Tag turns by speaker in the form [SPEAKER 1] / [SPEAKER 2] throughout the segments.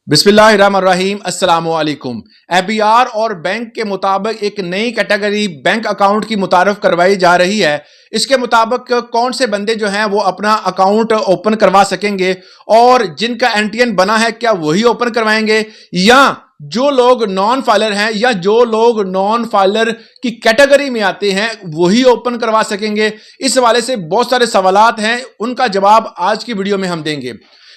[SPEAKER 1] बिस्मिल्लाहिर्रहमानिर्रहीम अस्सलाम वालेकुम। एबीआर और बैंक के मुताबिक एक नई कैटेगरी बैंक अकाउंट की मुतारफ करवाई जा रही है। इसके मुताबिक कौन से बंदे जो हैं वो अपना अकाउंट ओपन करवा सकेंगे और जिनका एनटीएन बना है क्या वही ओपन करवाएंगे या जो लोग नॉन फाइलर हैं या जो लोग नॉन फाइलर की कैटेगरी में आते हैं वही ओपन करवा सकेंगे। इस हवाले से बहुत सारे सवालात हैं, उनका जवाब आज की वीडियो में हम देंगे।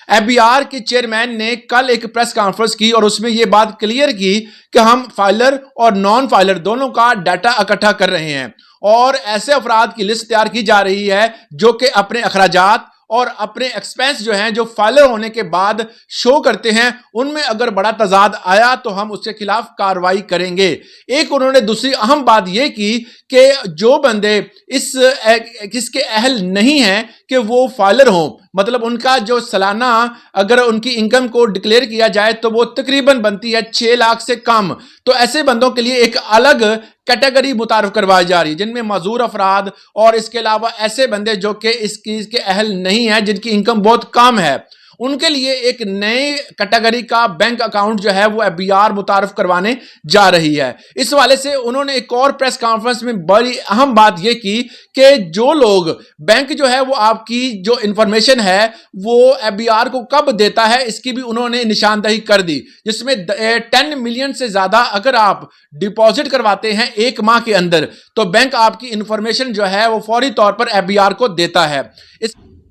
[SPEAKER 1] एबीआर के चेयरमैन ने कल एक प्रेस कॉन्फ्रेंस की और उसमें यह बात क्लियर की कि हम फाइलर और नॉन फाइलर दोनों का डाटा इकट्ठा कर रहे हैं और ऐसे अफराद की लिस्ट तैयार की जा रही है जो कि अपने अखराजात और अपने एक्सपेंस जो हैं जो फाइलर होने के बाद शो करते हैं, उनमें अगर बड़ा तजाद आया तो हम उसके खिलाफ कार्रवाई करेंगे। एक उन्होंने दूसरी अहम बात यह की कि जो बंदे किसके अहल नहीं हैं कि वो फाइलर हों, मतलब उनका जो सालाना अगर उनकी इनकम को डिक्लेयर किया जाए तो वो तकरीबन बनती है 6 लाख से कम, तो ऐसे बंदों के लिए एक अलग कैटेगरी मुतारफ करवाई जा रही है जिनमें मजदूर अफराद और इसके अलावा ऐसे बंदे जो कि इस चीज के अहल नहीं है, जिनकी इनकम बहुत कम है, उनके लिए एक नए कैटेगरी का बैंक अकाउंट जो है वो एबीआर मुतारफ करवाने जा रही है। इस वाले से उन्होंने एक और प्रेस कॉन्फ्रेंस में बड़ी अहम बात यह की कि जो लोग बैंक जो है वो आपकी जो इंफॉर्मेशन है वो एबीआर को कब देता है इसकी भी उन्होंने निशानदही कर दी, जिसमें 10 मिलियन से ज्यादा अगर आप डिपॉजिट करवाते हैं एक माह के अंदर तो बैंक आपकी इंफॉर्मेशन जो है वो फौरी तौर पर एबीआर को देता है।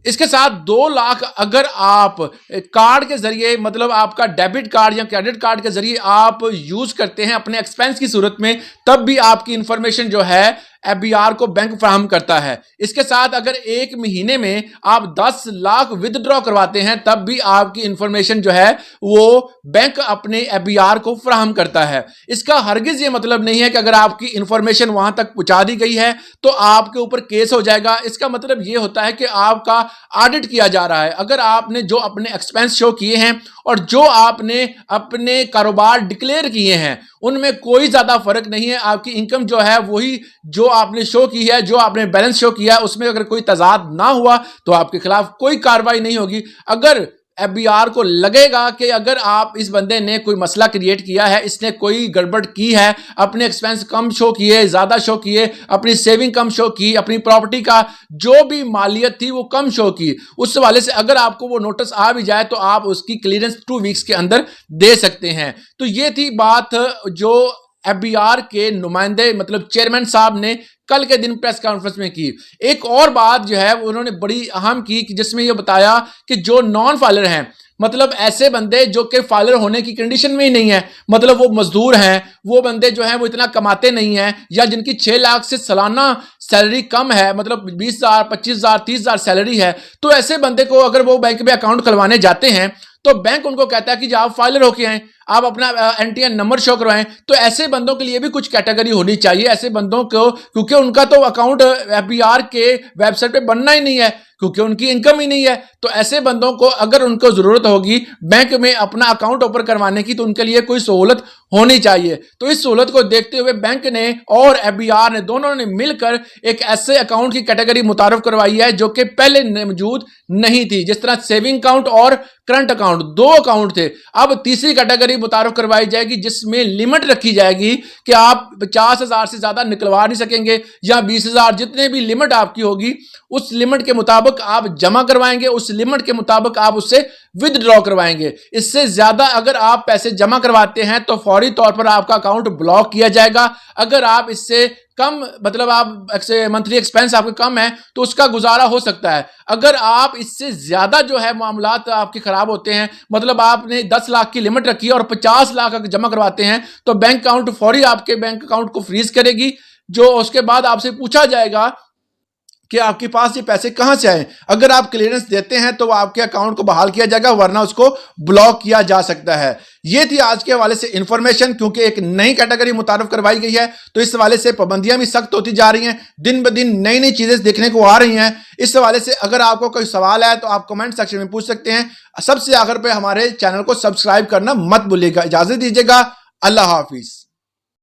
[SPEAKER 1] इसके साथ 2 लाख अगर आप कार्ड के जरिए, मतलब आपका डेबिट कार्ड या क्रेडिट कार्ड के जरिए आप यूज करते हैं अपने एक्सपेंस की सूरत में, तब भी आपकी इंफॉर्मेशन जो है एबीआर को बैंक फराहम करता है। इसके साथ अगर एक महीने में आप 10 लाख विदड्रॉ करवाते हैं तब भी आपकी इंफॉर्मेशन जो है वो बैंक अपने एबीआर को फराहम करता है। इसका हरगिज ये मतलब नहीं है कि अगर आपकी इंफॉर्मेशन वहां तक पहुंचा दी गई है तो आपके ऊपर केस हो जाएगा। इसका मतलब ये होता है कि आपका ऑडिट किया जा रहा है। अगर आपने जो अपने एक्सपेंस शो किए हैं और जो आपने अपने कारोबार डिक्लेयर किए हैं उनमें कोई ज्यादा फर्क नहीं है, आपकी इनकम जो है वही जो आपने शो की है, जो आपने बैलेंस शो किया है, उसमें अगर कोई तजाद ना हुआ तो आपके खिलाफ कोई कार्रवाई नहीं होगी। अगर एबीआर को लगेगा कि अगर आप इस बंदे ने कोई मसला क्रिएट किया है, इसने कोई गड़बड़ की है, अपने एक्सपेंस कम शो किए, ज्यादा शो किए, अपनी सेविंग कम शो की, अपनी प्रॉपर्टी का जो भी मालियत थी वो कम शो की, उस वाले से अगर आपको वो नोटिस आ भी जाए तो आप उसकी क्लियरेंस 2 वीक्स के अंदर दे सकते हैं। तो ये थी बात जो एबीआर के नुमाइंदे मतलब चेयरमैन साहब ने कल के दिन प्रेस कॉन्फ्रेंस में की। एक और बात जो है उन्होंने बड़ी अहम की कि जिसमें यह बताया कि जो नॉन फाइलर हैं, मतलब ऐसे बंदे जो कि फाइलर होने की कंडीशन में ही नहीं है, मतलब वो मजदूर हैं, वो बंदे जो हैं वो इतना कमाते नहीं हैं या जिनकी 6 लाख से सालाना सैलरी कम है, मतलब 20,000 25,000 30,000 सैलरी है, तो ऐसे बंदे को अगर वो बैंक में अकाउंट खुलवाने जाते हैं तो बैंक उनको कहता है कि आप फाइलर होके आए, आप अपना एनटीएन नंबर शो करवाएं। तो ऐसे बंदों के लिए भी कुछ कैटेगरी होनी चाहिए ऐसे बंदों को, क्योंकि उनका तो अकाउंट एबीआर के वेबसाइट पे बनना ही नहीं है क्योंकि उनकी इनकम ही नहीं है। तो ऐसे बंदों को अगर उनको जरूरत होगी बैंक में अपना अकाउंट ओपन करवाने की तो उनके लिए कोई सहूलत होनी चाहिए। तो इस सहूलत को देखते हुए बैंक ने और एबीआर ने दोनों ने मिलकर एक ऐसे अकाउंट की कैटेगरी मुतारफ करवाई है जो कि पहले मौजूद नहीं थी। जिस तरह सेविंग अकाउंट और करंट अकाउंट 2 अकाउंट थे, अब तीसरी कैटेगरी मुतारफ करवाई जाएगी जिसमें लिमिट रखी जाएगी कि आप 50,000 से ज्यादा निकलवा नहीं सकेंगे या 20,000, जितने भी लिमिट आपकी होगी उस लिमिट के मुताबिक आप जमा करवाएंगे, उस लिमिट के मुताबिक आप उससे विदड्रॉ करवाएंगे। इससे ज्यादा अगर आप पैसे जमा करवाते हैं तो फौरी तौर पर आपका अकाउंट ब्लॉक किया जाएगा। अगर आप इससे कम, मतलब आप मंथली एक्सपेंस आपके कम है तो उसका गुजारा हो सकता है। अगर आप इससे ज्यादा जो है मामलात आपके खराब होते हैं, मतलब आपने 10 लाख की लिमिट रखी है और 50 लाख अगर जमा करवाते हैं तो बैंक अकाउंट फौरी आपके बैंक अकाउंट को फ्रीज करेगी, जो उसके बाद आपसे पूछा जाएगा कि आपके पास ये पैसे कहां से आए। अगर आप क्लियरेंस देते हैं तो आपके अकाउंट को बहाल किया जाएगा, वरना उसको ब्लॉक किया जा सकता है। ये थी आज के हवाले से इंफॉर्मेशन, क्योंकि एक नई कैटेगरी मुतारफ करवाई गई है तो इस हवाले से पाबंदियां भी सख्त होती जा रही हैं, दिन ब दिन नई नई चीजें देखने को आ रही हैं। इस हवाले से अगर आपको कोई सवाल है तो आप कमेंट सेक्शन में पूछ सकते हैं। सबसे आखिर पे हमारे चैनल को सब्सक्राइब करना मत भूलिएगा। इजाजत दीजिएगा, अल्लाह हाफिज।